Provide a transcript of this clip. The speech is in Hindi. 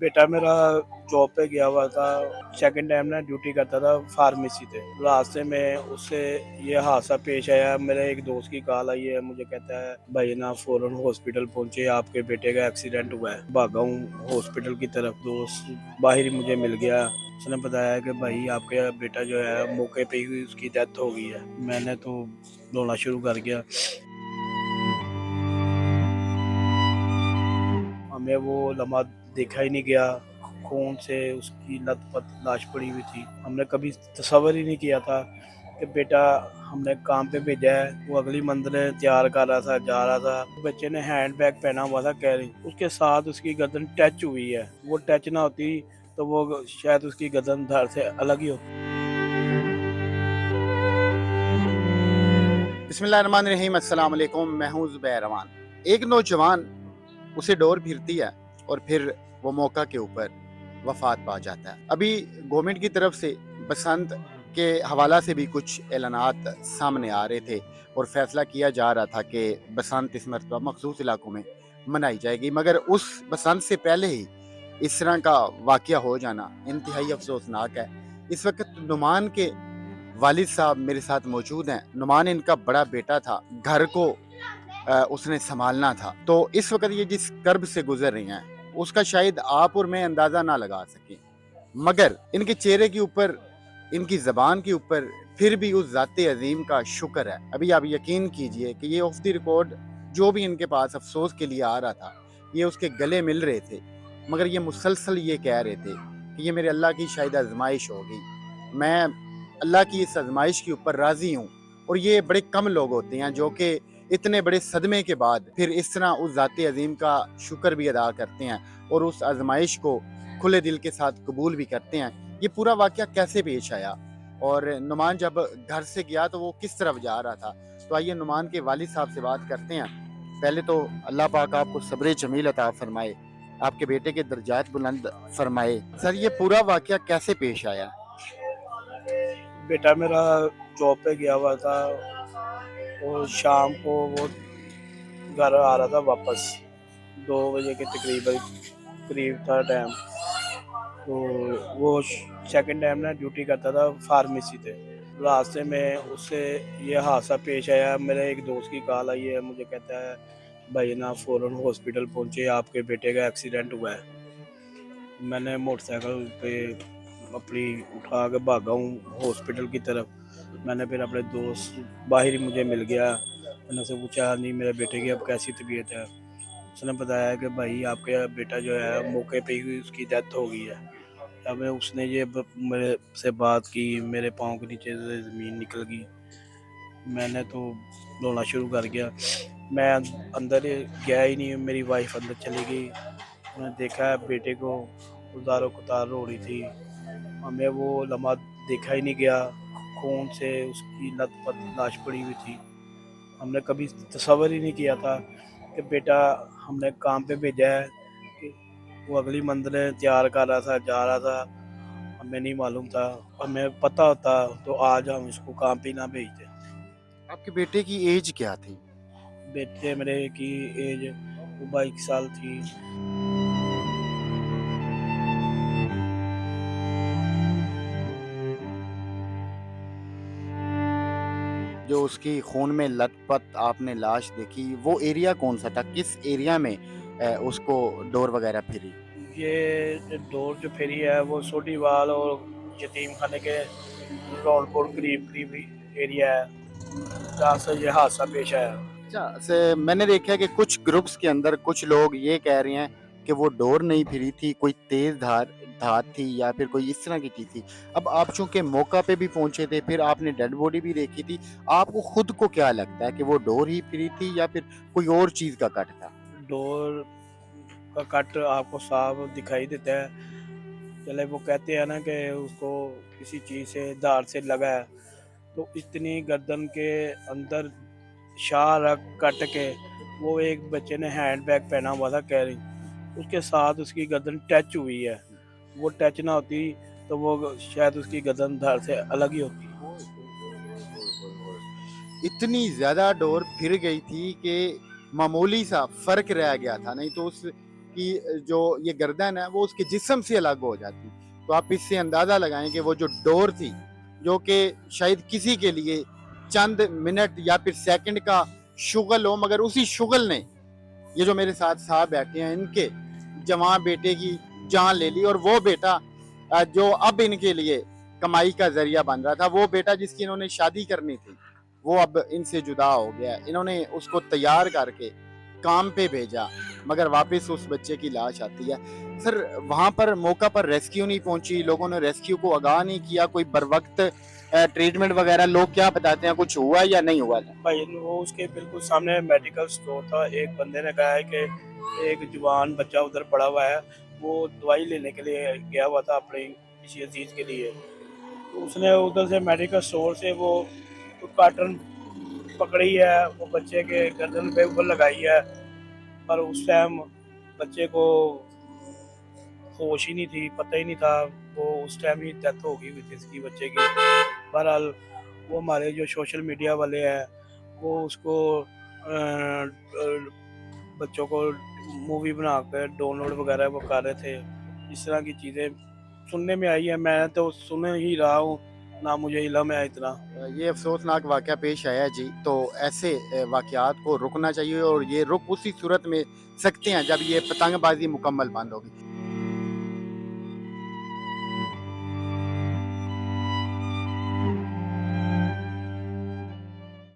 बेटा मेरा जॉब पे गया हुआ था। सेकंड टाइम ना ड्यूटी करता था फार्मेसी पे। रास्ते में उससे ये हादसा पेश आया। मेरे एक दोस्त की कॉल आई है, मुझे कहता है भाई ना फौरन हॉस्पिटल पहुंचे, आपके बेटे का एक्सीडेंट हुआ है। भागा हूँ हॉस्पिटल की तरफ, दोस्त बाहर ही मुझे मिल गया। उसने बताया कि भाई आपका बेटा जो है मौके पे ही उसकी डेथ हो गई है। मैंने तो रोना शुरू कर दिया। हमें वो लम्हा देखा ही नहीं गया, खून से उसकी लथपथ लाश पड़ी हुई थी। हमने कभी तसव्वुर ही नहीं किया था कि बेटा हमने काम पे भेजा है। वो अगली मंजिलें तैयार कर रहा था, जा रहा था। बच्चे ने हैंड बैग पहना हुआ था कैरी, उसके साथ उसकी गर्दन टच हुई है। वो टच ना होती तो वो शायद उसकी गर्दन धड़ से अलग ही होती। बिस्मिल्लाहिर्रहमानिर्रहीम, अस्सलाम वालेकुम। मैं हूं ज़ुबैर रहमान। एक नौजवान, उसे डोर फिरती है और फिर वो मौका के ऊपर वफात पा जाता है। अभी गवर्नमेंट की तरफ से बसंत के हवाला से भी कुछ ऐलानात सामने आ रहे थे और फैसला किया जा रहा था कि बसंत इस मरतबा मखसूस इलाकों में मनाई जाएगी, मगर उस बसंत से पहले ही इस तरह का वाक़या हो जाना इंतहाई अफसोसनाक है। इस वक्त नुमान के वालिद साहब मेरे साथ मौजूद हैं। नुमान इनका बड़ा बेटा था, घर को उसने संभालना था। तो इस वक्त ये जिस कर्ब से गुजर रही हैं, उसका शायद आप और मैं अंदाज़ा ना लगा सकें, मगर इनके चेहरे के ऊपर, इनकी ज़बान के ऊपर फिर भी उस ज़ाते अज़ीम का शुक्र है। अभी आप यकीन कीजिए कि ये ऑफ द रिकॉर्ड जो भी इनके पास अफ़सोस के लिए आ रहा था, ये उसके गले मिल रहे थे, मगर ये मुसलसल ये कह रहे थे कि ये मेरे अल्लाह की शायद आज़माइश होगी। मैं अल्लाह की इस आज़माइश के ऊपर राज़ी हूँ। और ये बड़े कम लोग होते हैं जो कि इतने बड़े सदमे के बाद फिर इस तरह उस ज़ाते अज़ीम का शुक्र भी अदा करते हैं और उस आज़माइश को खुले दिल के साथ कबूल भी करते हैं। ये पूरा वाक़या कैसे पेश आया और नुमान जब घर से गया तो वो किस तरफ जा रहा था? तो आइए नुमान के वालिद साहब से बात करते हैं। पहले तो अल्लाह पाक आपको सब्र जमील अता फरमाए, आपके बेटे के दर्जात बुलंद फरमाए। सर, ये पूरा वाक़या कैसे पेश आया? बेटा मेरा जॉब पे गया हुआ था और शाम को वो घर आ रहा था वापस। 2 बजे के तकरीबन करीब था टाइम। तो वो सेकंड टाइम ना ड्यूटी करता था फार्मेसी पे। रास्ते में उससे ये हादसा पेश आया। मेरे एक दोस्त की कॉल आई है, मुझे कहता है भाई ना फौरन हॉस्पिटल पहुंचे, आपके बेटे का एक्सीडेंट हुआ है। मैंने मोटरसाइकिल पे अपनी उठा के भागा हूँ हॉस्पिटल की तरफ। मैंने फिर अपने दोस्त बाहर ही मुझे मिल गया। मैंने उससे पूछा नहीं मेरे बेटे की अब कैसी तबीयत है। उसने बताया कि भाई आपका बेटा जो है मौके पे ही उसकी डेथ हो गई है। अब उसने ये मेरे से बात की, मेरे पाँव के नीचे से ज़मीन निकल गई। मैंने तो रोना शुरू कर दिया। मैं अंदर गया ही नहीं, मेरी वाइफ अंदर चली गई। मैंने देखा है बेटे को उतारो कुतार रो रही थी। हमें वो लम्हा देखा ही नहीं गया, खून से उसकी लथपथ लाश पड़ी हुई थी। हमने कभी तसव्वुर ही नहीं किया था कि बेटा हमने काम पे भेजा है। कि वो अगली मंजिलें तैयार कर रहा था, जा रहा था। हमें नहीं मालूम था। हमें पता होता तो आज हम इसको काम पे ना भेजते। आपके बेटे की एज क्या थी? बेटे मेरे की एज 22 साल थी। जो उसकी खून में लथपथ आपने लाश देखी, वो एरिया कौन-सा था? किस एरिया में उसको डोर वगैरह फिरी? ये डोर जो फेरी है वो सोटीवाल और यतीम खाने के रौनपुर करीब करीब एरिया है जहाँ से ये हादसा पेश आया। अच्छा, से मैंने देखा है कि कुछ ग्रुप्स के अंदर कुछ लोग ये कह रहे हैं कि वो डोर नहीं फिरी थी, कोई तेज़ धार धार थी या फिर कोई इस तरह की चीज़ थी। अब आप चूँकि मौका पे भी पहुँचे थे, फिर आपने डेड बॉडी भी देखी थी, आपको खुद को क्या लगता है कि वो डोर ही फिरी थी या फिर कोई और चीज़ का कट था? डोर का कट आपको साफ दिखाई देता है। चले वो कहते हैं ना कि उसको किसी चीज़ से धार से लगा है, तो इतनी गर्दन के अंदर शाह रख कट के वो एक बच्चे ने हैंड बैग पहना हुआ था कैरी, उसके साथ उसकी गर्दन टच हुई है। वो टच ना होती तो वो शायद उसकी गर्दन धड़ से अलग ही होती। ओए होए होए होए होए होए! इतनी ज़्यादा डोर फिर गई थी कि मामूली सा फ़र्क रह गया था, नहीं तो उसकी की जो ये गर्दन है वो उसके जिस्म से अलग हो जाती। तो आप इससे अंदाज़ा लगाएं कि वो जो डोर थी, जो कि शायद किसी के लिए चंद मिनट या फिर सेकंड का शुगल हो, मगर उसी शुगल ने ये जो मेरे साथ साहब बैठे हैं इनके जवान बेटे की जान ले ली। और वो बेटा जो अब इनके लिए कमाई का जरिया बन रहा था, वो बेटा जिसकी इन्होंने शादी करनी थी, वो अब इनसे जुदा हो गया। इन्होंने उसको तैयार करके काम पे भेजा, मगर वापस उस बच्चे की लाश आती है। सर वहां पर मौका पर रेस्क्यू नहीं पहुंची, लोगों ने रेस्क्यू को आगाह नहीं किया, कोई बर वक्त ट्रीटमेंट वगैरह, लोग क्या बताते हैं, कुछ हुआ या नहीं हुआ? भाई वो उसके बिल्कुल सामने मेडिकल स्टोर था। एक बंदे ने कहा है कि एक जवान बच्चा उधर पड़ा हुआ है, वो दवाई लेने के लिए गया हुआ था अपने किसी अजीज के लिए। तो उसने उधर से मेडिकल स्टोर से वो कार्टन पकड़ी है, वो बच्चे के गर्दन पे ऊपर लगाई है, पर उस टाइम बच्चे को होश ही नहीं थी, पता ही नहीं था। वो उस टाइम ही डेथ हो गई हुई थी इसकी बच्चे की। बहरहाल वो हमारे जो सोशल मीडिया वाले हैं वो उसको बच्चों को मूवी बना कर डाउनलोड वगैरह वो कर रहे थे। इस तरह की चीज़ें सुनने में आई है, मैं तो सुन ही रहा हूँ, ना मुझे इल्म है इतना। ये अफसोसनाक वाक़या पेश आया जी। तो ऐसे वाक़यात को रुकना चाहिए, और ये रुक उसी सूरत में सकते हैं जब ये पतंगबाजी मुकम्मल बंद होगी।